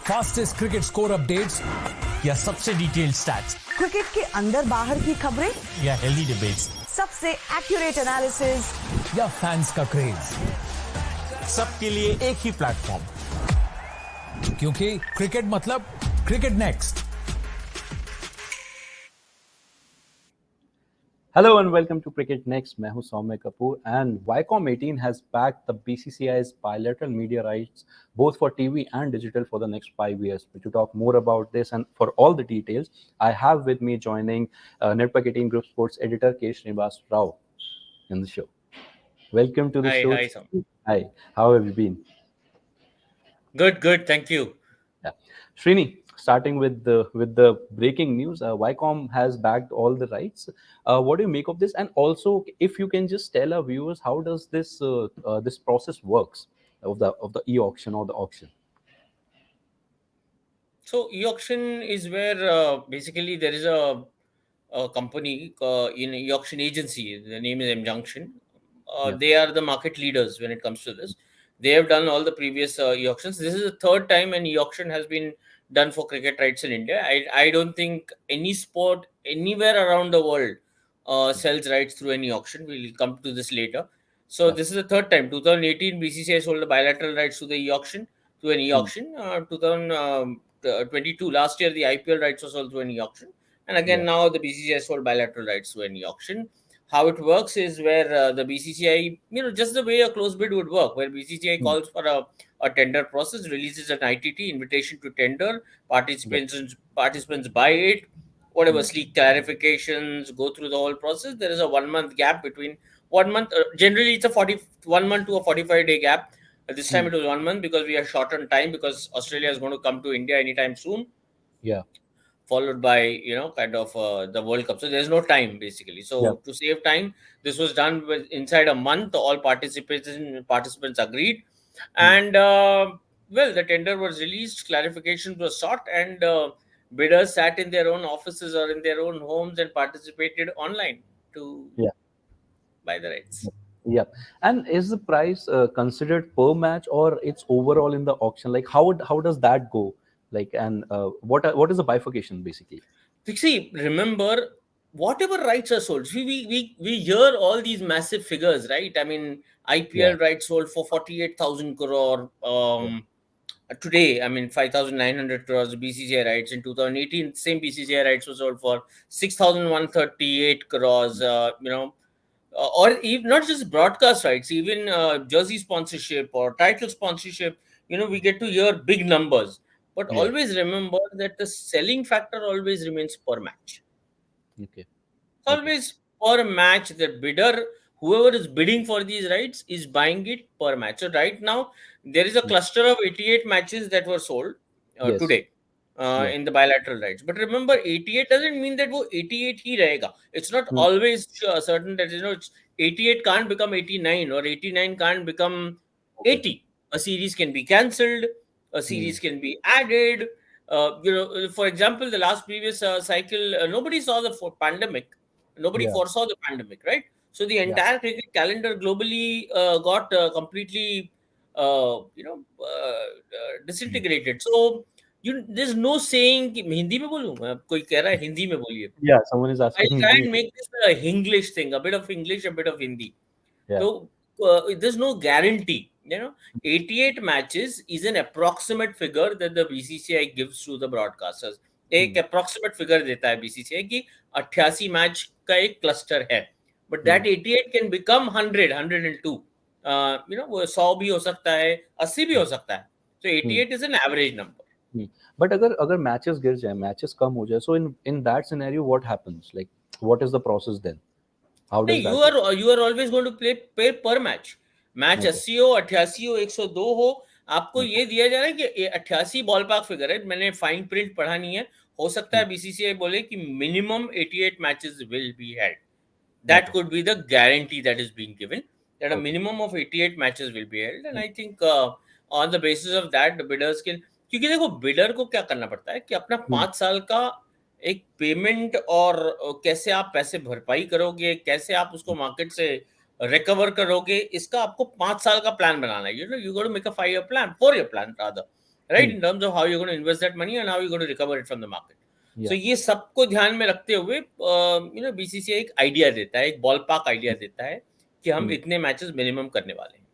Fastest cricket score updates या सबसे detailed stats, cricket के अंदर बाहर की खबरें या हेल्दी डिबेट्स, सबसे एक्यूरेट एनालिसिस या फैंस का क्रेज, सबके लिए एक ही प्लेटफॉर्म, क्योंकि क्रिकेट मतलब cricket next. Hello and welcome to Cricket Next. मैं हूं सौम्य Kapoor and Viacom 18 has backed the BCCI's bilateral media rights both for TV and digital for the next 5 years. To talk more about this and for all the details, I have with me joining Network 18 Group Sports editor K. Srinivas Rao in the show. Welcome to the show. Hi, Sam. Hi, how have you been? Good. Thank you. Yeah, Srini, starting with the breaking news, Viacom has backed all the rights. What do you make of this? And also, if you can just tell our viewers, how does this process works of the e-auction or the auction? So e-auction is where basically there is a company in e-auction agency. The name is M Junction. Yeah. They are the market leaders when it comes to this. They have done all the previous e-auctions. This is the third time an e-auction has been done for cricket rights in India. I don't think any sport anywhere around the world sells rights through any auction. We'll come to this later. So Yeah. this is the third time. 2018, BCCI sold the bilateral rights to the e-auction, to an e-auction. 2022, last year, the IPL rights were sold through an e-auction. And again, Yeah. now the BCCI sold bilateral rights to an e-auction. How it works is where the BCCI, just the way a close bid would work, where BCCI calls for a tender process, releases an ITT, invitation to tender, participants buy it, whatever sleek clarifications, go through the whole process. There is a 1 month gap between 1 month. Generally, it's a 41 month to a 45-day gap. This time it was 1 month because we are short on time because Australia is going to come to India anytime soon. Yeah. Followed by the World Cup, so there's no time basically. So Yeah. to save time, this was done with inside a month. All participants agreed, and the tender was released, clarifications were sought, and bidders sat in their own offices or in their own homes and participated online to Yeah. buy the rights. Yeah. And is the price considered per match or it's overall in the auction? Like how does that go? Like, and what is the bifurcation basically? See, remember, whatever rights are sold. See, we hear all these massive figures, right? I mean, IPL rights sold for 48,000 crore. Today, I mean, 5,900 crores. BCCI rights in 2018, same BCCI rights was sold for 6,138 crores. Or even not just broadcast rights, even jersey sponsorship or title sponsorship. We get to hear big numbers. But Yeah. always remember that the selling factor always remains per match. Okay. Always per match, the bidder, whoever is bidding for these rights, is buying it per match. So right now, there is a cluster of 88 matches that were sold Yes. today Yeah. in the bilateral rights. But remember, 88 doesn't mean that wo 88 hi rahega. It's not Hmm. always certain that, it's 88 can't become 89 or 89 can't become 80. A series can be cancelled, a series can be added. For example, the last previous cycle, nobody saw the pandemic. Nobody Yeah. foresaw the pandemic, right? So the Yeah. entire cricket calendar globally got completely, disintegrated. So there's no saying कि हिंदी में बोलूं, कोई कह रहा है हिंदी में बोलिए. Yeah. Someone is I'll asking try me. and make this a English thing, a bit of English, a bit of Hindi. Yeah. So there's no guarantee. 88 matches is an approximate figure that the BCCI gives to the broadcasters. एक approximate figure देता है BCCI कि 88 match का एक cluster है. But that 88 can become 100, 102. वो 100 भी हो सकता है, 80 भी हो सकता है. So 88 is an average number. But अगर matches गिर जाए, matches कम हो जाए, so in that scenario what happens? Like, what is the process then? How does नहीं, that work? you are always going to pay per match. Match 80 हो, 88 हो, 102 हो, आपको ये दिया जा रहा है कि 88 बॉल पार्क फिगर है. मैंने फाइन प्रिंट पढ़ा नहीं है. हो सकता है बीसीसीआई बोले कि minimum 88 matches will be held. That could be the guarantee that is being given, that a minimum of 88 matches will be held. And I think on the basis of that, the bidders can, क्योंकि देखो bidder को क्या करना पड़ता है कि अपना 5 साल का एक पेमेंट और कैसे आप पैसे भरपाई करोगे, कैसे आप उसको मार्केट से रिकवर करोगे, इसका आपको 5 साल का प्लान बनाना है. You got to make a 5 year plan, 4 year plan rather, right? In terms of how you're going to invest that money and how you're going to recover it from the market. So ये सबको ध्यान में रखते हुए BCCI एक idea देता है, एक बॉलपार्क आइडिया देता है कि हम इतने मैचेस मिनिमम करने वाले हैं.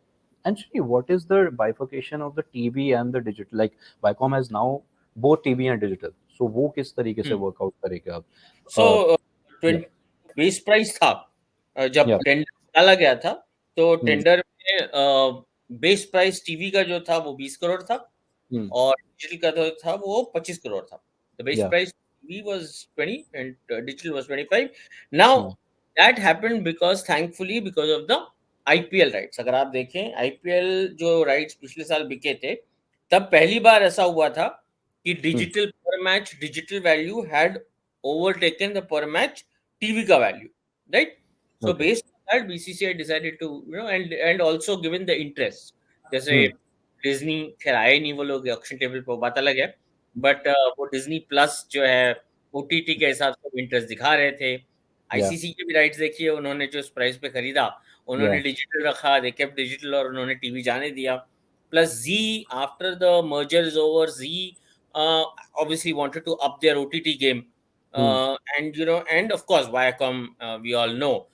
And Shri, what is the bifurcation of the TV and the digital? Like Viacom has now both TV and digital. So वो किस तरीके से workout करेगा अब? So बेस प्राइस था जब टेंडर डाला गया था, तो टेंडर में बेस प्राइस टीवी का जो था वो 20 करोड़ था और डिजिटल का जो था वो 25 करोड़ था. The base price TV was 20 and digital was 25. Now that happened because thankfully because of the IPL rights. अगर आप देखें IPL जो राइट्स पिछले साल बिके थे, तब पहली बार ऐसा हुआ था कि डिजिटल पर match digital value had overtaken the per match TV का value, right? So based on that, BCCI decided to, and also given the interest, जैसे डिज्नी खैर आए नहीं वो लोग ऑक्शन टेबल पर, बात अलग है, बट वो डिज्नी प्लस जो है OTT के हिसाब से इंटरेस्ट दिखा रहे थे. ICC के भी राइट्स देखिए, उन्होंने जो इस प्राइस पे खरीदा, उन्होंने डिजिटल रखा, दे केप्ट डिजिटल और उन्होंने टीवी जाने दिया. Plus Z after the merger is over, Z obviously wanted to up their OTT game. And of course Viacom, we all know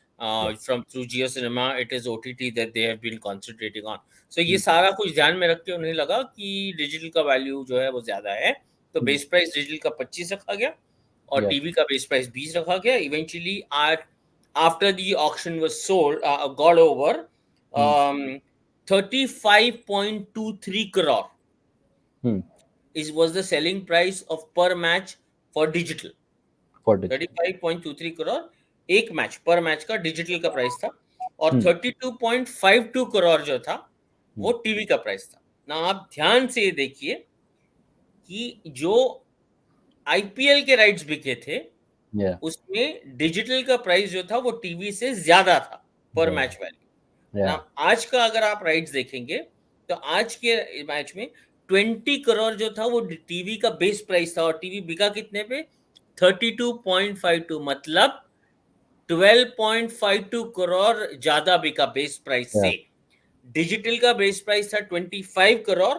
from through Jio Cinema, it is OTT that they have been concentrating on. So ये सारा कुछ ध्यान में रख के उन्हें लगा कि डिजिटल का वैल्यू जो है वो ज्यादा है, तो बेस प्राइस डिजिटल का 25 रखा गया और टीवी का बेस प्राइस 20 रखा गया. Eventually after the auction was sold, got over 35.23 crore was the selling price of per match for digital. 35.23 crore एक मैच, पर मैच का डिजिटल का प्राइस था, और 32.52 करोड़ जो था वो टीवी का प्राइस था. ना आप ध्यान से देखिए कि जो आईपीएल के राइट्स बिके थे उसमें डिजिटल का प्राइस जो था वो टीवी से ज्यादा था पर मैच वैल्यू. ना आज का अगर आप राइट्स देखेंगे तो आज के मैच में 20 करोड़ जो था वो टीवी का बेस प्राइस था और टीवी बिका कितने पे? 32.52, मतलब 12.52 करोड़ ज्यादा बिका बेस प्राइस से. डिजिटल का बेस प्राइस था 25 करोड़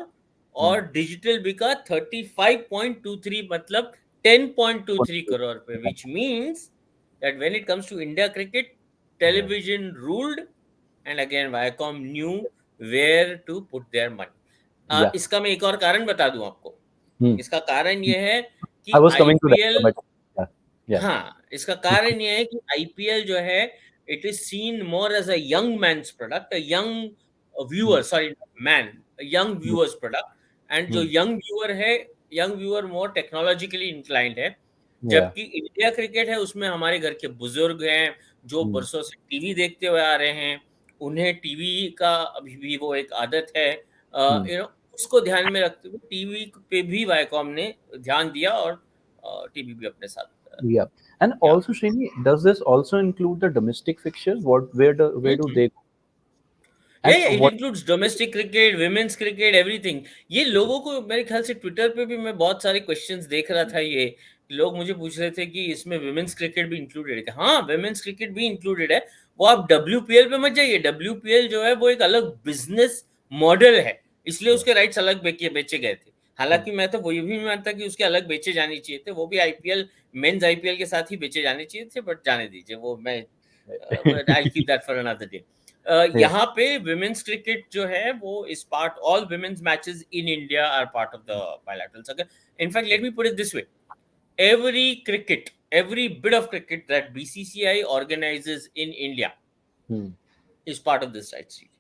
और डिजिटल बिका 35.23, मतलब 10.23 करोड़ पे, which means that when it comes to India cricket, television ruled, and again Viacom knew where to put their money. इसका मैं एक और कारण बता दूं आपको. इसका कारण ये है कि IPL, हाँ, इसका कारण ये है कि IPL जो है it is seen more as a young man's product, a young viewer, young viewers product, and जो young viewer है, young viewer more technologically inclined है, जबकि इंडिया क्रिकेट है उसमें हमारे घर के बुजुर्ग हैं जो बरसों से टीवी देखते हुए आ रहे हैं, उन्हें टीवी का अभी भी वो एक आदत है, उसको ध्यान में रखते हुए टीवी पे भी वायकॉम ने ध्यान दिया और टीवी भी अपने साथ. And also Srini, does this also include the domestic fixtures? Where do they go? It includes domestic cricket, women's cricket, everything. ये लोगों को मेरे ख्याल से ट्विटर पे भी मैं बहुत सारे क्वेश्चंस देख रहा था, ये लोग मुझे पूछ रहे थे कि इसमें women's cricket भी इंक्लूडेड है. हाँ, women's cricket भी इंक्लूडेड है. वो आप WPL पे मत जाइए. WPL जो है वो एक अलग बिजनेस मॉडल है, इसलिए उसके राइट्स अलग बेचे गए थे. हालांकि मैं तो वो ये भी मानता कि उसके अलग बेचे जाने चाहिए थे, वो भी आईपीएल मेंस आईपीएल के साथ ही बेचे जाने चाहिए थे, बट जाने दीजिए, वो मैं I'll keep that for another day. यहाँ पे women's cricket जो है वो is part, all women's matches in India are part of the bilaterals. In fact, let me put it this way, every bit of cricket that BCCI organizes in India is part of this rights treaty.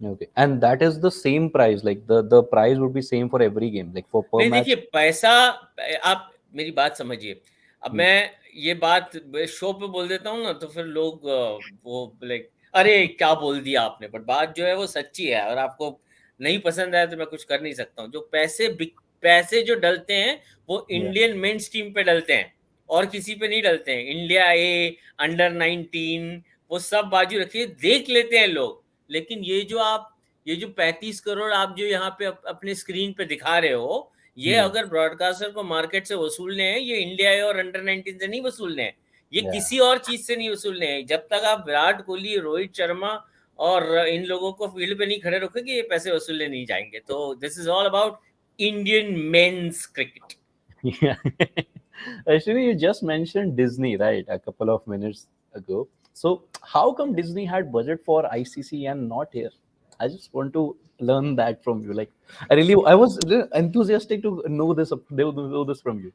Okay, and that is the same price, like the price would be same for every game, like for per match. देखिए, पैसा, आप मेरी बात समझिए. अब मैं ये बात शो पे बोल देता हूँ ना, तो फिर लोग वो लाइक अरे क्या बोल दिया आपने, बट बात जो है वो सच्ची है, और आपको नहीं पसंद आया तो मैं कुछ कर नहीं सकता हूँ. जो पैसे जो डलते हैं वो इंडियन मेंस टीम पे डलते हैं और किसी पे नहीं डलते हैं. इंडिया ए, अंडर 19, वो सब बाजू रखिए, देख लेते हैं लोग. लेकिन ये जो 35 करोड़ आप जो यहाँ पे अपने स्क्रीन पे दिखा रहे हो, ये अगर ब्रॉडकास्टर को मार्केट से वसूलने हैं, ये इंडिया ए और अंडर 19 से नहीं वसूलने हैं, ये किसी और चीज से नहीं वसूलने हैं. जब तक आप विराट कोहली, रोहित शर्मा और इन लोगों को फील्ड पे नहीं खड़े रखोगे, ये पैसे वसूलने नहीं जाएंगे. तो this is all about Indian men's cricket. Yeah. Actually, you just mentioned Disney, right? A couple of minutes ago. So, how come Disney had budget for ICC and not here? I just want to learn that from you. Like, I was really enthusiastic to know this from you.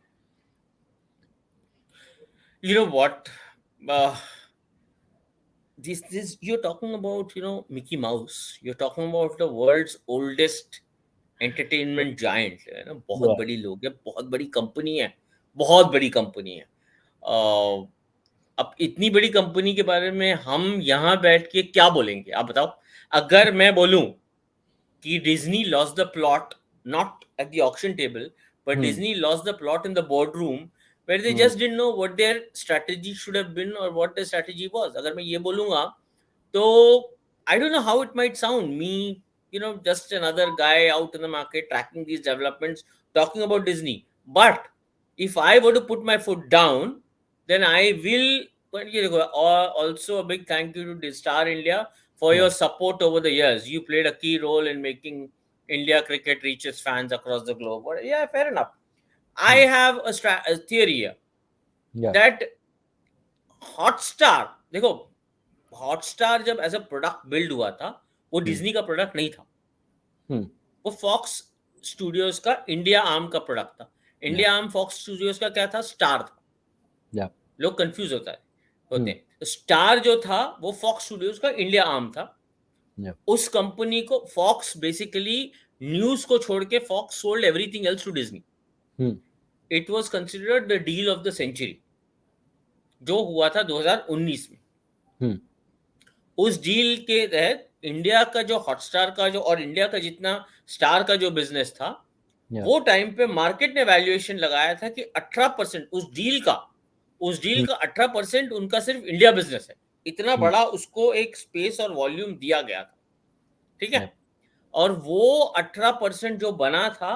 You know what? Uh, this you're talking about, Mickey Mouse. You're talking about the world's oldest entertainment giant है ना, बहुत Yeah. बड़ी लोग है, बहुत बड़ी company है, बहुत बड़ी कंपनी है। अब इतनी बड़ी कंपनी के बारे में हम यहाँ बैठ के क्या बोलेंगे, आप बताओ। अगर मैं बोलूं कि Disney lost the plot not at the auction table, but Disney lost the plot in the boardroom where they just didn't know what their strategy should have been or what their strategy was. अगर मैं ये बोलूंगा तो I don't know how it might sound, me, just another guy out in the market tracking these developments, talking about Disney. But if I were to put my foot down, then I will. Also, a big thank you to Star India for your support over the years. You played a key role in making India cricket reach its fans across the globe. But yeah, fair enough. I have a theory here Yeah. that Hotstar, देखो, Hotstar जब as a product build हुआ था, वो Disney का product नहीं था, वो Fox Studios का इंडिया आर्म का प्रोडक्ट था। इंडिया आर्म फॉक्स स्टूडियोज का क्या था? स्टार था। Yeah. लोग कंफ्यूज होते हैं। तो स्टार जो था वो फॉक्स स्टूडियोज का इंडिया आर्म था। Yeah. उस कंपनी को फॉक्स बेसिकली न्यूज को छोड़ के Fox sold everything else to Disney. It was considered the deal of the century, जो हुआ था 2019 में। उस डील के तहत इंडिया का जो हॉटस्टार का जो और इंडिया का जितना स्टार का जो बिजनेस था, वो टाइम पे मार्केट ने वैल्यूएशन लगाया था कि 18% उस डील का 18% उनका सिर्फ इंडिया बिजनेस है। इतना बड़ा उसको एक स्पेस और वॉल्यूम दिया गया था, ठीक है। और वो 18% जो बना था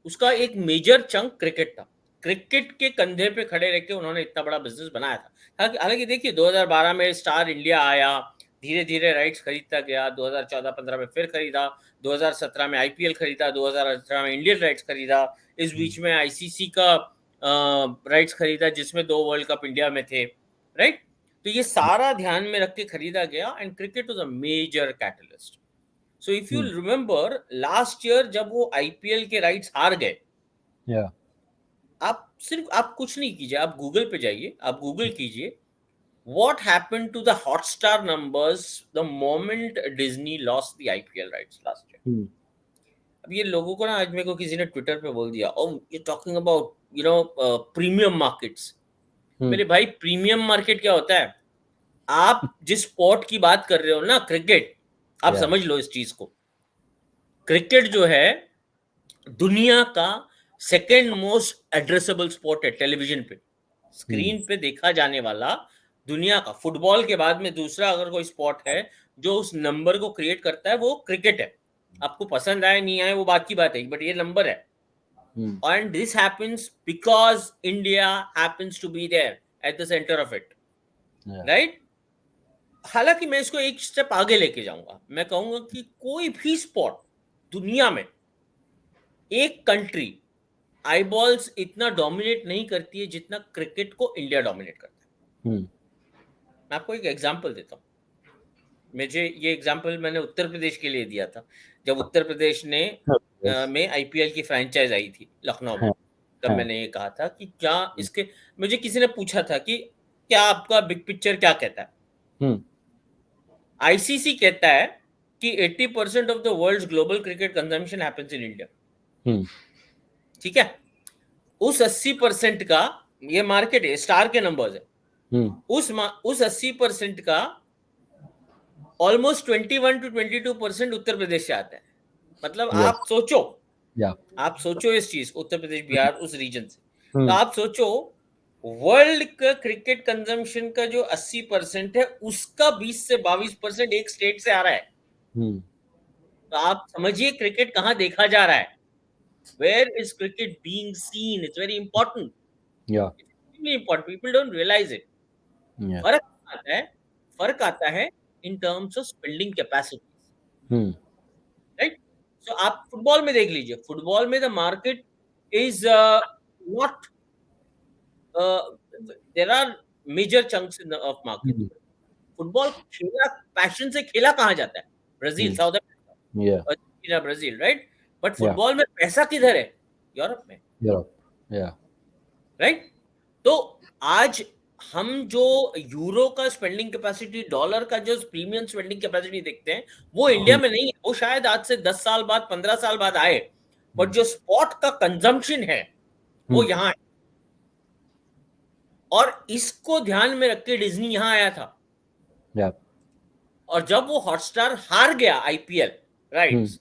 उसका एक मेजर चंक क्रिकेट था। क्रिकेट के कंधे पे खड़े रह के उन्होंने इतना बड़ा बिजनेस बनाया था। हालांकि देखिए 2012 में स्टार इंडिया आया, धीरे धीरे राइट्स खरीदता गया, 2014-15 में फिर खरीदा, 2017 में आईपीएल खरीदा, 2018 में इंडियन राइट्स खरीदा, इस बीच में आईसीसी का राइट्स खरीदा जिसमें 2 वर्ल्ड कप इंडिया में थे, राइट। तो ये सारा ध्यान में रख के खरीदा गया and cricket was a major catalyst. So if you remember last year जब वो आईपीएल के राइट्स हार गए, आप कुछ नहीं कीजिए, आप गूगल पे जाइए, आप गूगल कीजिए what happened to the Hotstar numbers the moment Disney lost the IPL rights last year. अब ये लोगों को ना, आज मेरे को किसी ने ट्विटर पे बोल दिया, oh you're talking about premium markets. मेरे भाई, प्रीमियम मार्केट क्या होता है? आप जिस स्पोर्ट की बात कर रहे हो ना, क्रिकेट, आप समझ लो इस चीज को। क्रिकेट जो है दुनिया का सेकेंड मोस्ट एड्रेसेबल स्पोर्ट है टेलीविजन पे, स्क्रीन पे देखा जाने वाला दुनिया का। फुटबॉल के बाद में दूसरा अगर कोई स्पोर्ट है जो उस नंबर को क्रिएट करता है, वो क्रिकेट है। आपको पसंद आए नहीं आए वो बात की बात है, बट ये नंबर है। And this happens because India happens to be there at the centre of it, right. हालांकि मैं इसको एक स्टेप आगे लेके जाऊंगा, मैं कहूंगा कि कोई भी स्पोर्ट दुनिया में एक कंट्री आईबॉल्स इतना डोमिनेट नहीं करती है जितना क्रिकेट को इंडिया डोमिनेट करता है। मैं आपको एक एग्जांपल देता हूँ। मुझे ये एग्जांपल मैंने उत्तर प्रदेश के लिए दिया था, जब उत्तर प्रदेश ने में आईपीएल की फ्रैंचाइज आई थी लखनऊ में, तब मैंने ये कहा था कि क्या इसके, मुझे किसी ने पूछा था कि क्या आपका बिग पिक्चर क्या कहता है। आईसीसी कहता है कि 80% of the world's global cricket consumption happens in India, ठीक है। उस 80% का ये मार्केट है, स्टार के नंबर्स है। उस 80% का ऑलमोस्ट 21 to 22% उत्तर प्रदेश से आता है। मतलब आप सोचो इस चीज, उत्तर प्रदेश, बिहार, उस रीजन से। तो आप सोचो वर्ल्ड का क्रिकेट कंजम्पशन का जो 80% है उसका 20 से 22% एक स्टेट से आ रहा है। तो आप समझिए क्रिकेट कहां देखा जा रहा है। Where is cricket being seen? It's very important. Yeah. It's extremely important. People don't realize it. Yeah. फर्क आता है in terms of spending capacity. Right? तो आप फुटबॉल में देख लीजिए, फुटबॉल में the market is not, there are major chunks in of market. Hmm. Football खेला, पैशन से खेला कहाँ जाता है? Brazil, Hmm. South Africa, Yeah. Argentina, Brazil, right? But Yeah. Football में पैसा किधर है? यूरोप में, Europe. Yeah. राइट? तो आज हम जो यूरो का स्पेंडिंग कैपेसिटी, डॉलर का जो प्रीमियम स्पेंडिंग कैपेसिटी देखते हैं, वो इंडिया में नहीं है. वो शायद आज से 10 साल बाद, 15 साल बाद आए, बट जो स्पॉट का कंजम्पशन है वो यहाँ है. और इसको ध्यान में रख के डिज्नी यहाँ आया था. Yeah. और जब वो हॉटस्टार हार गया आईपीएल राइट्स,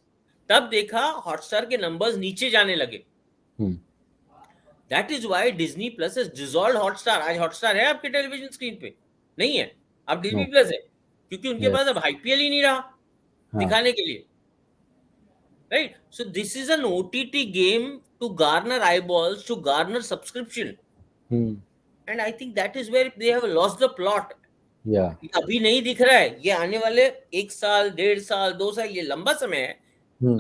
तब देखा हॉटस्टार के नंबर्स नीचे जाने लगे. Hmm. That is why Disney plus has dissolved Hotstar. आज हॉटस्टार है आपके टेलीविजन स्क्रीन पे? नहीं है. अब डिज्नी No. प्लस है, क्योंकि उनके Yes. पास अब आईपीएल ही नहीं रहा हाँ. दिखाने के लिए, right? So this is an OTT game to garner eyeballs, to garner subscription, Hmm. And I think that is where they have lost the plot. Yeah. अभी नहीं दिख रहा है, ये आने वाले 1 साल, 1.5 साल, 2 साल, ये लंबा समय है. Hmm.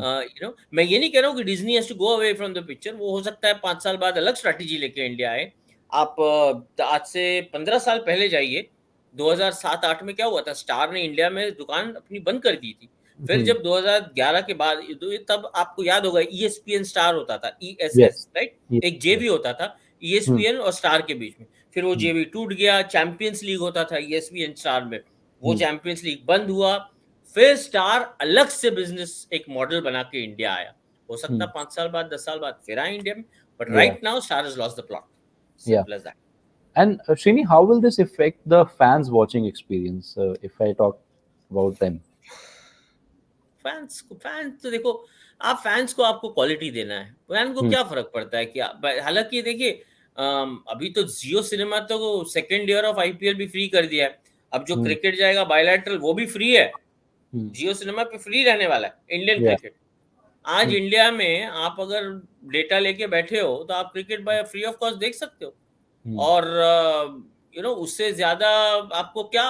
मैं ये नहीं कह रहा हूँ कि Disney has to go away from the picture. वो हो सकता है 5 साल बाद अलग स्ट्रैटेजी लेके इंडिया आए. आप आज से 15 साल पहले जाइए, 2007-8 में क्या हुआ था? स्टार ने इंडिया में दुकान अपनी बंद कर दी थी. फिर जब 2011 के बाद, तब आपको याद होगा ESPN स्टार होता था, ESS, Yes. राइट? Yes. एक जेबी होता था ESPN और स्टार के बीच में. फिर वो जेबी टूट गया. चैंपियंस लीग होता था ESPN स्टार में, वो चैंपियंस लीग बंद हुआ. फिर स्टार अलग से बिजनेस एक मॉडल बना के इंडिया आया. हो सकता है 5 साल बाद, 10 साल बाद फिर आए इंडिया में, but right now star has lost the plot. Simple as that. And Srini, how will this affect the fans' watching experience? If I talk about them. Fans तो देखो, आप फैंस को आपको क्वालिटी देना है. फैन को क्या फर्क पड़ता है कि हालांकि देखिए, अभी तो जियो सिनेमा तो सेकेंड ईयर ऑफ आईपीएल भी फ्री कर दिया है. अब जो क्रिकेट जाएगा बायलैटरल, वो भी फ्री है. जियो सिनेमा पे फ्री रहने वाला है इंडियन क्रिकेट. आज इंडिया में आप अगर डेटा लेके बैठे हो तो आप cricket by free of cost देख सकते हो. और उससे ज्यादा आपको क्या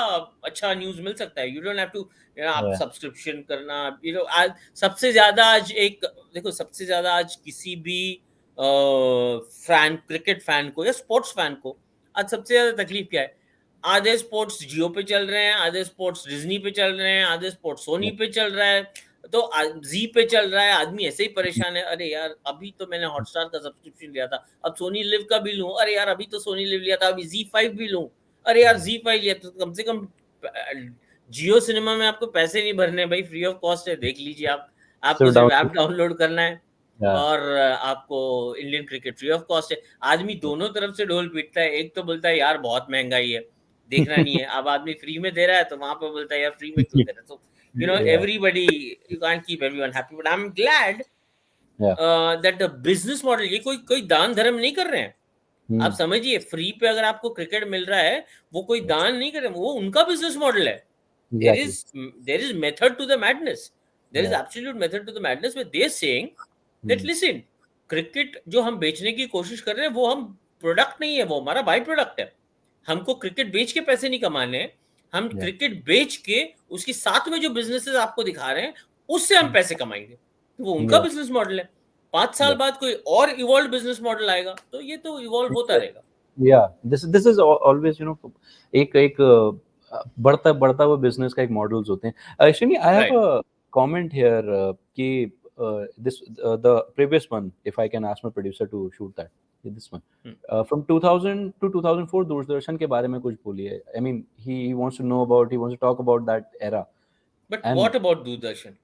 अच्छा न्यूज मिल सकता है? यू डोंट हैव टू, आप सब्सक्रिप्शन करना. आज सबसे ज्यादा आज किसी भी क्रिकेट फैन को या स्पोर्ट्स फैन को आज सबसे ज्यादा तकलीफ क्या है? आधे स्पोर्ट्स जियो पे चल रहे हैं, आधे स्पोर्ट्स डिज्नी पे चल रहे हैं, आधे स्पोर्ट्स सोनी पे चल रहा है, तो जी पे चल रहा है. आदमी ऐसे ही परेशान है. अरे यार, अभी तो मैंने हॉटस्टार का सब्सक्रिप्शन लिया था, अब सोनी लिव का भी लूं. अरे यार, अभी तो सोनी लिव लिया था, अभी Z5 भी लूं. अरे यार, Z5 लिया तो कम से कम जियो सिनेमा में आपको पैसे नहीं भरने भाई, फ्री ऑफ कॉस्ट है. देख लीजिए, आपको सिर्फ ऐप डाउनलोड करना है और आपको Indian cricket free of cost है. आदमी दोनों तरफ से ढोल पीटता है. एक तो बोलता है यार बहुत महंगाई है, देखना नहीं है. अब आदमी फ्री में दे रहा है तो वहां पे बोलता है यार फ्री में क्यों दे रहा है. तो everybody, you can't keep everyone happy, but I'm glad that the business model, ये कोई दान धर्म नहीं कर रहे हैं. आप समझिए, फ्री पे अगर आपको क्रिकेट मिल रहा है, वो कोई दान नहीं कर रहे, वो उनका बिजनेस मॉडल है. There is method to the madness. There is absolute method to the madness where they're saying that listen, cricket जो हम बेचने की कोशिश कर रहे हैं, वो हम प्रोडक्ट नहीं है, वो हमारा बाई प्रोडक्ट है. हमको क्रिकेट बेच के पैसे नहीं कमाने हैं. हम क्रिकेट बेच के उसके साथ में जो बिजनेसेस आपको दिखा रहे हैं, उससे हम पैसे कमाएंगे. तो वो उनका बिजनेस मॉडल है. 5 साल बाद कोई और इवॉल्व बिजनेस मॉडल आएगा, तो ये तो इवॉल्व होता रहेगा. This is always, एक बढ़ता हुआ बिजनेस का एक मॉडल्स होते हैं. Shrini, I have a comment here कि the previous one, if I can ask my producer to shoot that, this one, from 2000 to 2004 Doordarshan के बारे में कुछ बोलिए. I mean, he wants to talk about that era. But what about Doordarshan?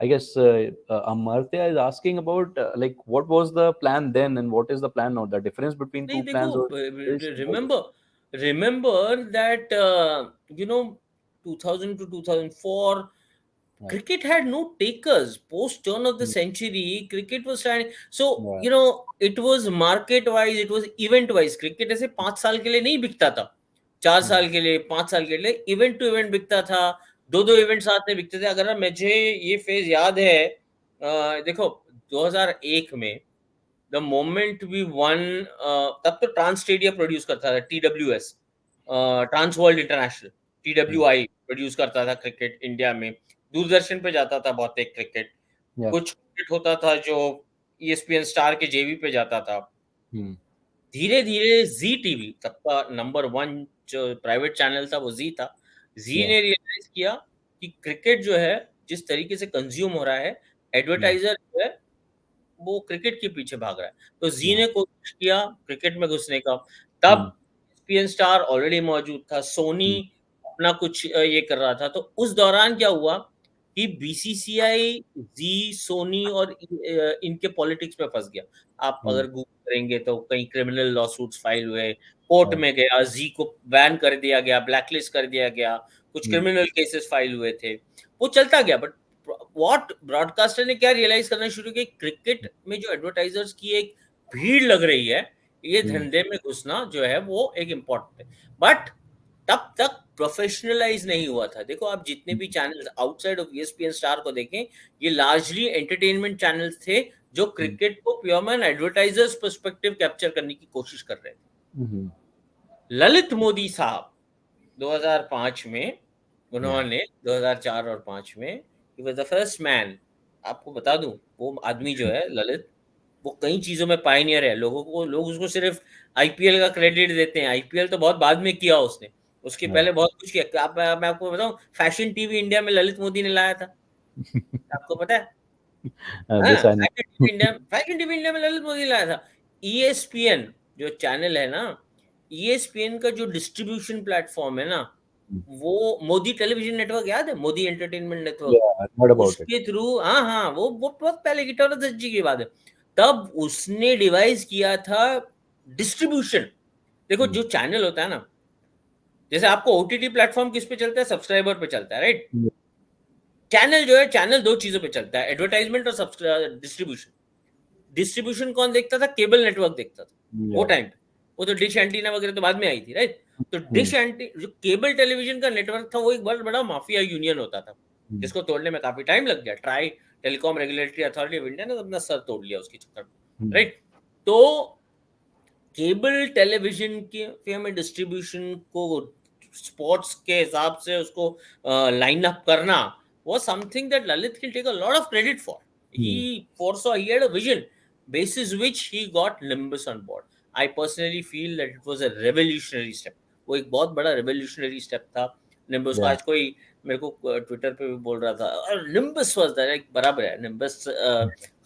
I guess Amartya is asking about like what was the plan then and what is the plan now. The difference between two plans. Remember that 2000 to 2004. Cricket had no takers. Post turn of the century, cricket was trying. So it was market wise, it was event wise. Cricket ऐसे 5 साल के लिए नहीं बिकता था, 4 साल के लिए, 5 साल के लिए, इवेंट टू इवेंट बिकता था. 2 इवेंट साथ में बिकते थे. अगर मुझे ये फेज याद है, देखो 2001 में द मोमेंट वी वन, तब तो ट्रांस स्टेडिया प्रोड्यूस करता था, TWS, Trans World International, TWI produce करता था क्रिकेट इंडिया में. दूरदर्शन पे जाता था बहुत एक क्रिकेट. कुछ क्रिकेट होता था जो ESPN स्टार के जेवी पे जाता था। Hmm. धीरे धीरे जी टीवी तब का नंबर 1 जो प्राइवेट चैनल था वो जी था। जी Yeah. ने रियलाइज किया कि क्रिकेट जो है जिस तरीके से कंज्यूम हो रहा है, एडवर्टाइजर जो है वो क्रिकेट के पीछे भाग रहा है। तो जी Yeah. ने कोशिश किया क्रिकेट में घुसने का। Hmm. तब ESPN स्टार ऑलरेडी मौजूद था, सोनी Hmm. अपना कुछ ये कर रहा था। तो उस दौरान क्या हुआ कि बीसीसीआई, जी, सोनी और इनके पॉलिटिक्स में फंस गया। आप Hmm. अगर गूगल करेंगे तो कई क्रिमिनल लॉसूट्स फाइल हुए, कोर्ट Yeah. में गया, जी को बैन कर दिया गया, ब्लैकलिस्ट कर दिया गया, कुछ Hmm. क्रिमिनल केसेस फाइल हुए थे। वो चलता गया बट व्हाट ब्रॉडकास्टर ने क्या रियलाइज करना शुरू किया, क्रिकेट में जो एडवर्टाइजर्स की एक भीड़ लग रही है, ये Hmm. धंधे में घुसना जो है वो एक इम्पोर्टेंट है। बट तब तक प्रोफेशनलाइज नहीं हुआ था। देखो आप जितने भी channels outside of ESPN star को देखें, ये लार्जली एंटरटेनमेंट चैनल्स थे जो क्रिकेट को प्योरमैन एडवर्टाइजर्स पर्सपेक्टिव कैप्चर करने की कोशिश कर रहे थे। Hmm. ललित मोदी साहब 2005 में उन्होंने 2004 और 5 में he was the first man. आपको बता दूं वो आदमी जो है ललित, वो कई चीजों में पायनियर है। लोग उसको सिर्फ आईपीएल का क्रेडिट देते हैं। आईपीएल तो बहुत बाद में किया उसने, उसके Yeah. पहले बहुत कुछ किया। मैं आपको बताऊं, फैशन टीवी इंडिया में ललित मोदी ने लाया था, आपको पता है? This हाँ, I know. Fashion TV India में ललित मोदी ने लाया था। ESPN जो चैनल है ना, ESPN का जो डिस्ट्रीब्यूशन प्लेटफॉर्म है ना, वो मोदी टेलीविजन नेटवर्क याद है, Modi entertainment network, Yeah, I heard about it. उसके थ्रू, हाँ हाँ, वो बहुत पहले की 2010 जी की बात है। तब उसने डिवाइस किया था डिस्ट्रीब्यूशन। देखो जो चैनल होता है ना, जैसे आपको OTT प्लेटफॉर्म किस पे चलता है, सब्सक्राइबर पे चलता है, राइट? Yeah. चैनल जो है, चैनल दो चीजों पे चलता है, एडवर्टाइजमेंट और डिस्ट्रीब्यूशन। डिस्ट्रीब्यूशन कौन देखता था? केबल नेटवर्क देखता था वो Yeah. टाइम पे। वो तो डिश एंटीना वगैरह तो बाद में आई थी, राइट? तो डिश एंटी जो केबल टेलीविजन का नेटवर्क था, वो एक बहुत बड़ा माफिया यूनियन होता था, जिसको तोड़ने में काफी टाइम लग गया। Try telecom regulatory authority of India ने अपना सर तोड़ लिया उसके चक्कर में, राइट? तो केबल टेलीविजन के हमें डिस्ट्रीब्यूशन को स्पोर्ट्स के हिसाब से उसको लाइन अप करना was something that Lalit can take a lot of credit for. He foresaw, he had a vision basis which he got Nimbus on board. I personally feel that it was a revolutionary step. वो एक बहुत बड़ा revolutionary step था Nimbus को। आज कोई मेरे को ट्विटर पे भी बोल रहा था Nimbus was that, एक बराबर है Nimbus।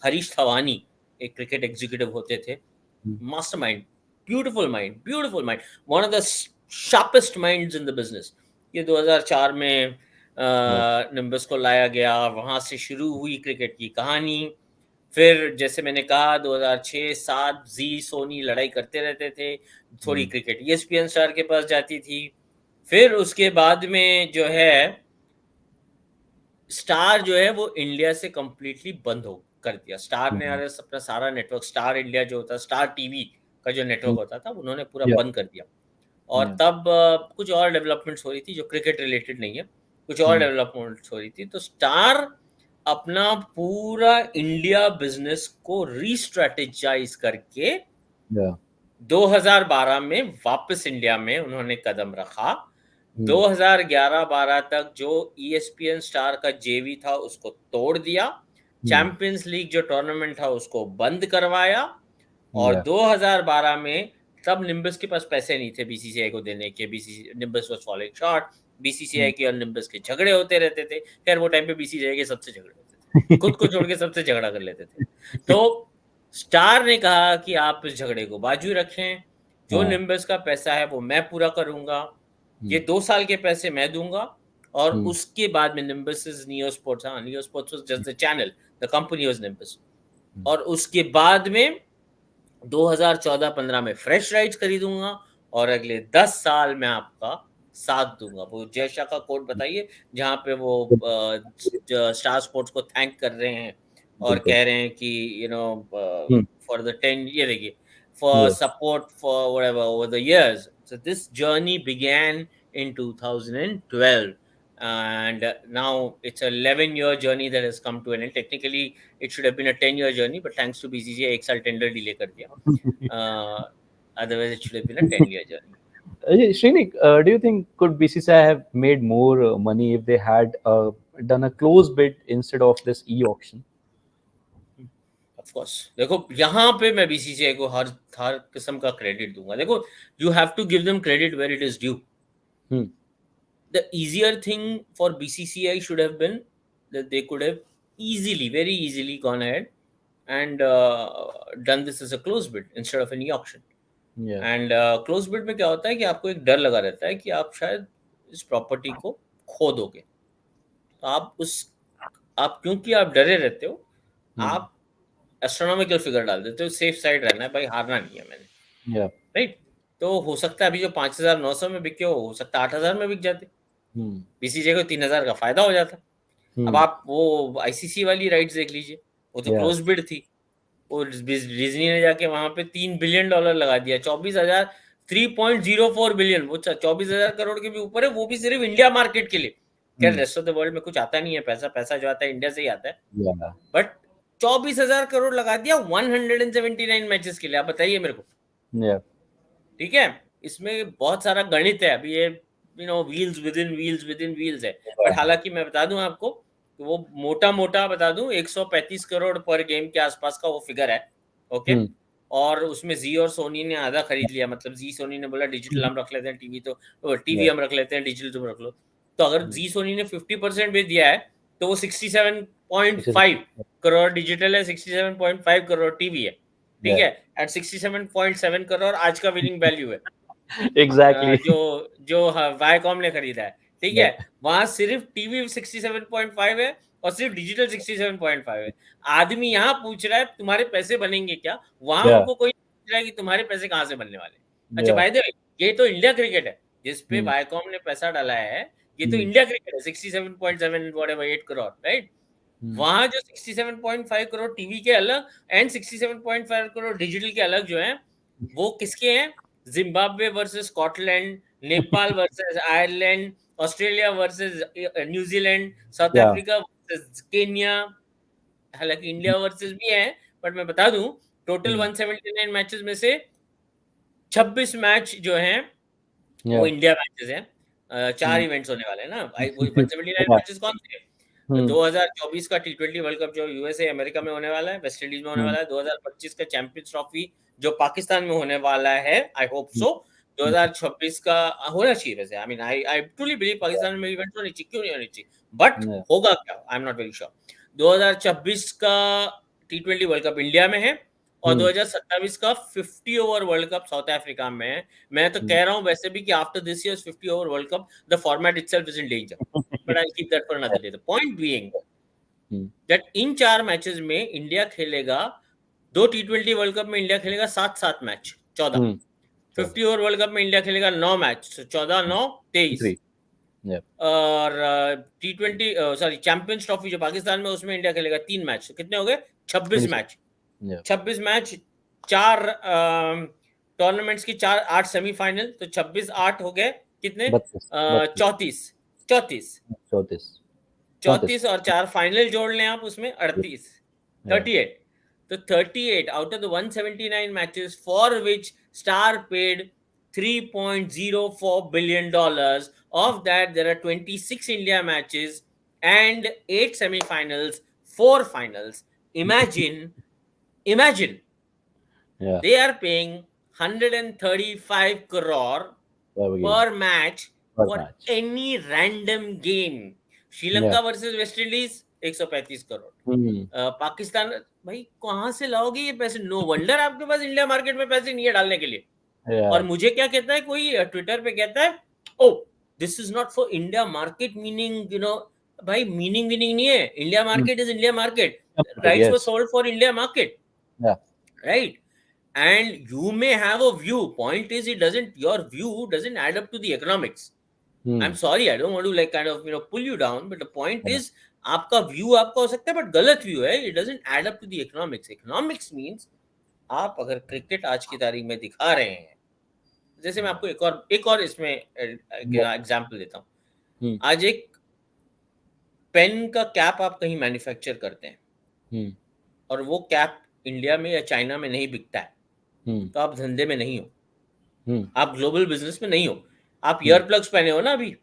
हरीश थवानी एक क्रिकेट एग्जीक्यूटिव होते थे, mastermind, beautiful mind, one of the sharpest minds in the business। ये 2004 में निम्बस को लाया गया, वहां से शुरू हुई क्रिकेट की कहानी। फिर जैसे मैंने कहा 2006-7 जी सोनी लड़ाई करते रहते थे, थोड़ी क्रिकेट ESPN स्टार के पास जाती थी। फिर उसके बाद में जो है स्टार जो है वो इंडिया से कंप्लीटली बंद हो कर दिया। स्टार ने अपना सारा नेटवर्क, स्टार इंडिया जो होता है, स्टार टीवी का जो नेटवर्क होता था, उन्होंने पूरा बंद कर दिया। और तब कुछ और डेवलपमेंट्स हो रही थी जो क्रिकेट रिलेटेड नहीं है, कुछ और डेवलपमेंट्स हो रही थी। तो स्टार अपना पूरा इंडिया बिजनेस को रीस्ट्रेटेजाइज करके 2012 में वापस इंडिया में उन्होंने कदम रखा। 2011-12 तक जो ESPN स्टार का जेवी था उसको तोड़ दिया, चैंपियंस लीग जो टूर्नामेंट था उसको बंद करवाया। और 2012 में तब निम्बस के पास पैसे नहीं थे बीसीसीआई को देने के, nimbus was following short, BCCI के और निम्बस के झगड़े होते रहते थे। खैर वो टाइम पे बीसीसीआई के सबसे झगड़े होते थे, खुद को छोड़ के सबसे झगड़ा कर लेते थे। तो स्टार ने कहा कि आप इस झगड़े को बाजू रखें, जो निम्बस का पैसा है वो मैं पूरा करूंगा, ये 2 साल के पैसे मैं दूंगा। और उसके बाद में निम्बस इज नियो स्पोर्ट्स, हाँ neo sports was just the channel, the company was nimbus. और उसके बाद में 2014-15 में फ्रेश राइट्स खरीदूंगा और अगले 10 साल में आपका साथ दूंगा। वो जय शाह का कोट बताइए जहां पे वो स्टार स्पोर्ट्स को थैंक कर रहे हैं और कह रहे हैं कि यू नो फॉर द 10, ये देखिए, for support for whatever over the years. So this journey began in 2012 and now it's a 11-year journey that has come to an end. Technically it should have been a 10-year journey, but thanks to BCCI एक साल tender delay कर दिया। Otherwise it should have been a 10-year journey. Srini, do you think could BCCI have made more money if they had done a closed bid instead of this e-auction? Of course देखो यहाँ पे मैं BCCI को हर हर किस्म का credit दूंगा. देखो, you have to give them credit where it is due. Hmm. The easier thing for BCCI should have been that they could have very easily gone ahead and done this as a closed bid instead of any auction. Yeah. And close bid में क्या होता है कि आपको एक डर लगा रहता है कि आप शायद इस प्रॉपर्टी को खो दोगे. तो आप क्योंकि आप डरे रहते हो, आप एस्ट्रोनॉमिकल फिगर डाल देते हो. सेफ साइड रहना है भाई, हारना नहीं है मैंने. Yeah. राइट. तो हो सकता है अभी जो 5,900 में बिके हो सकता है 8,000 में बिक जाते. बीसीसीआई को 3,000 का फायदा हो जाता. अब आप वो आईसीसी वाली राइट्स देख लीजिए, वो तो क्लोज बिड थी. वो डिज्नी ने जाके वहां पे $3 बिलियन लगा दिया. 3.04 बिलियन, वो 24,000 करोड़ के भी ऊपर है. वो भी सिर्फ इंडिया मार्केट के लिए. क्या रेस्ट ऑफ द वर्ल्ड में कुछ आता नहीं है पैसा जो आता है इंडिया से ही आता है. बट 24,000 करोड़ लगा दिया 179 मैचेस के लिए. आप बताइए मेरे को. ठीक है, इसमें बहुत सारा गणित है. अभी ये व्हील्स विद इन व्हील्स है. बट हालांकि मैं बता दूं आपको, वो मोटा बता दूं 135 करोड़ पर गेम के आसपास का वो फिगर है. ओके. और उसमें जी और सोनी ने आधा खरीद लिया. मतलब जी सोनी ने बोला डिजिटल हम रख लेते हैं, टीवी हम रख लेते हैं, डिजिटल तुम रख लो. तो अगर जी सोनी ने 50% बेच दिया है तो वो 67.5 करोड़ डिजिटल है, 67.5 करोड़ टीवी है. ठीक है. एंड 67.7 करोड़ आज का विनिंग वैल्यू है. Exactly. जो वायकॉम ने खरीदा है. ठीक है. वहां सिर्फ टीवी 67.5 है और सिर्फ डिजिटल 67.5 है. आदमी यहाँ पूछ रहा है तुम्हारे पैसे बनेंगे क्या, वहां उनको कोई पूछ रहा है कि तुम्हारे पैसे कहाँ से बनने वाले. अच्छा बाय द वे, ये तो इंडिया क्रिकेट है जिसपे वायकॉम ने पैसा डाला है. ये तो इंडिया क्रिकेट है. 67.7 8 करोड़. राइट. वहां जो 67.5 करोड़ टीवी के अलग एंड 67.5 करोड़ डिजिटल के अलग जो हैं, वो किसके हैं? Zimbabwe versus Scotland, Nepal versus Ireland, Australia versus New Zealand, south Africa versus Kenya. हालांकि इंडिया वर्सेस भी है, बट मैं बता दूं टोटल 179 मैचेस में से 26 मैच जो हैं वो इंडिया मैचेस हैं. 4 इवेंट्स होने वाले हैं ना. 179 मैचेस कौन से? 2024 का T20 वर्ल्ड कप जो यूएसए अमेरिका में होने वाला है, वेस्ट इंडीज में होने वाला है. 2025 का चैंपियंस ट्रॉफी जो पाकिस्तान में होने वाला है, आई होप सो. 2026 का होना चाहिए वैसे. I mean I truly believe Pakistan में इवेंट होनी चाहिए. क्यों नहीं होनी चाहिए, बट होगा क्या I am not very sure. 2026 का T20 वर्ल्ड कप इंडिया में है और 2027 का 50 over world cup south Africa में है. मैं तो कह रहा हूं वैसे भी कि after this years 50 over world cup the format itself is in danger. But I keep that for another day. The point being that in 4 matches में इंडिया खेलेगा. 2 T20 वर्ल्ड कप में इंडिया खेलेगा 7 मैच, 14. 50 ओवर वर्ल्ड कप में India खेलेगा 9 match, 14 9 23. और T20 champions trophy जो पाकिस्तान में, उसमें इंडिया खेलेगा 3 मैच. तो कितने हो गए? 26 मैच. 26 मैच, 4 टूर्नामेंट्स की 8 सेमीफाइनल. तो 26 8 हो गए कितने? 34 और 4 फाइनल जोड़ लें आप, उसमें 38. तो 38 out of the 179 matches for which Star paid $3.04 billion. Of that, there are 26 India matches and 8 semi-finals, 4 finals. Imagine, they are paying 135 crore per match for any random game. Sri Lanka versus West Indies 135 crore. Pakistan, भाई कहां से लाओगे ये पैसे? No wonder आपके पास India market में पैसे नहीं है डालने के लिए. और मुझे क्या कहता है कोई ट्विटर पे, कहता है oh this is not for India market, meaning भाई मीनिंग नहीं है. India market is India market. Rights were sold for India market. Right. And you may have a view. Point is, your view doesn't add up to the economics. I'm sorry, I don't want to like kind of pull you down, but the point is, आपका view आपका हो सकता है but गलत view है. It doesn't add up to the economics. Economics means आप अगर cricket आज की तारीख में दिखा रहे हैं, जैसे मैं आपको एक और इसमें एग्जांपल देता हूँ. आज एक पेन का कैप आप कहीं मैन्युफैक्चर करते हैं और वो कैप इंडिया में या चाइना में नहीं बिकता है, तो आप धंधे में नहीं हो, आप ग्लोबल बिजनेस में नहीं हो. आप ईयर प्लग्स पहने हो ना अभी,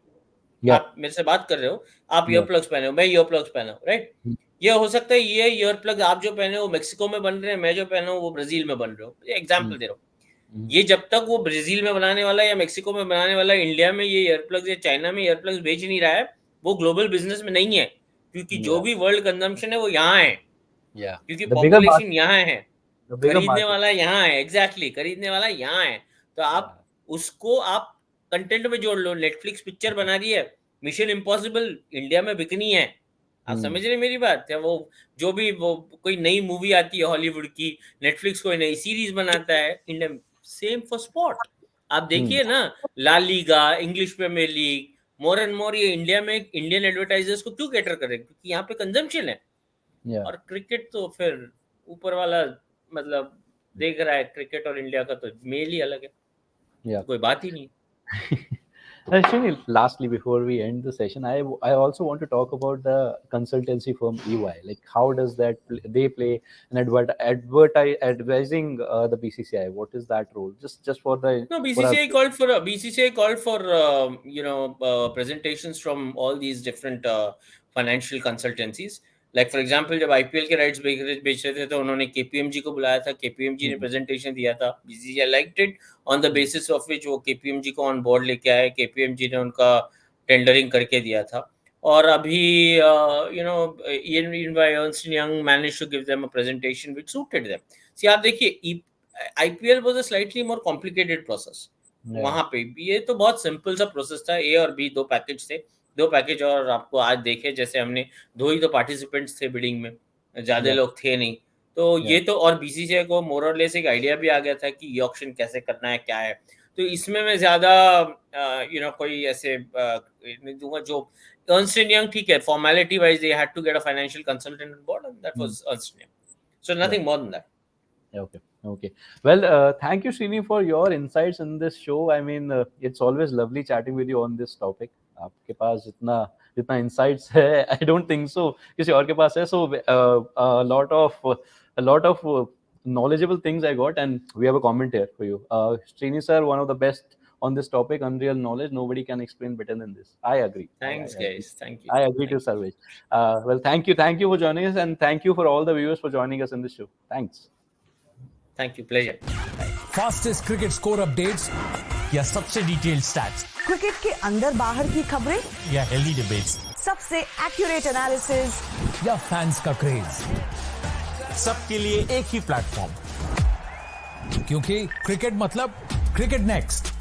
आप मेरे से बात कर रहे हो, आप ईयर प्लग्स पहने हो, मैं ईयर प्लग्स पहना हूं, राइट. ये हो सकता है ये ईयर प्लग आप जो पहने वो मेक्सिको में बन रहे हैं, मैं जो पहना हूँ वो ब्राजील में बन रहे हो, एग्जाम्पल दे रहा हूँ। ये जब तक वो ब्राजील में बनाने वाला या मेक्सिको में बनाने वाला इंडिया में ये ईयर प्लग्स या चाइना में ईयर प्लग्स बेच नहीं रहा है, वो ग्लोबल बिजनेस में नहीं है, क्योंकि जो भी वर्ल्ड कंजम्पशन है वो यहाँ है, क्योंकि पॉपुलेशन यहाँ है, खरीदने वाला यहाँ है, एग्जैक्टली खरीदने वाला यहाँ है। तो आप उसको आप कंटेंट में जोड़ लो। नेटफ्लिक्स पिक्चर बना रही है, मिशन इम्पॉसिबल इंडिया में बिकनी है, आप समझ रहे मेरी बात? या वो जो भी वो कोई नई मूवी आती है हॉलीवुड की, नेटफ्लिक्स कोई नई सीरीज बनाता है, इंडिया सेम फॉर स्पोर्ट। आप देखिए ना, La Liga, English Premier League, more and more ये इंडिया में इंडियन एडवर्टाइजर्स को क्यों कैटर करें? क्योंकि यहाँ पे कंजम्पशन है। और क्रिकेट तो फिर ऊपर वाला मतलब देख रहा है, क्रिकेट और इंडिया का तो मेल ही अलग है, कोई बात ही नहीं। Actually, lastly, before we end the session, I also want to talk about the consultancy firm EY. Like, how does they play an advising the BCCI? What is that role? Just for the no, BCCI called for presentations from all these different financial consultancies. Like for example, जब IPL के rights बेच रहे थे तो उन्होंने KPMG को बुलाया था, KPMG ने प्रेजेंटेशन दिया था, BCCI liked it on the basis of which वो KPMG को ऑन बोर्ड लेके आए, KPMG ने उनका टेंडरिंग करके दिया था। और अभी EY Ernst & Young managed to give them a presentation which suited them. See, आप देखिए IPL was a slightly more complicated process. वहां पे ये तो बहुत सिंपल सा प्रोसेस था, A और B दो पैकेज थे, दो पैकेज, और आपको आज देखे जैसे हमने दो ही तो पार्टिसिपेंट्स थे बिडिंग में, ज्यादा लोग थे नहीं, तो ये तो, और BCCI को मोर और लेस एक आइडिया भी आ गया था कि ये ऑक्शन कैसे करना है, क्या है। तो इसमें मैं ज्यादा कोई ऐसे नहीं दूंगा। जो Ernst & Young, ठीक है, formality wise they had to get a financial consultant on board and that was Ernst & Young, so nothing more than that. Okay. Well, thank you, Srini, for your insights in this show. I mean, it's always lovely chatting with you on this topic. आपके पास जितना insights है, I don't think so किसी और के पास है. So a lot of knowledgeable things I got, and we have a comment here for you. Srini sir, one of the best on this topic, unreal knowledge. Nobody can explain better than this. I agree. Thanks, guys. Thank you. I agree to Sarvesh. Well, thank you for joining us, and thank you for all the viewers for joining us in this show. Thanks. Thank you. Pleasure. Fastest cricket score updates या सबसे detailed stats, cricket के अंदर बाहर की खबरें या healthy debates, सबसे accurate analysis या फैंस का क्रेज, सबके लिए एक ही प्लेटफॉर्म, क्योंकि क्रिकेट मतलब क्रिकेट नेक्स्ट।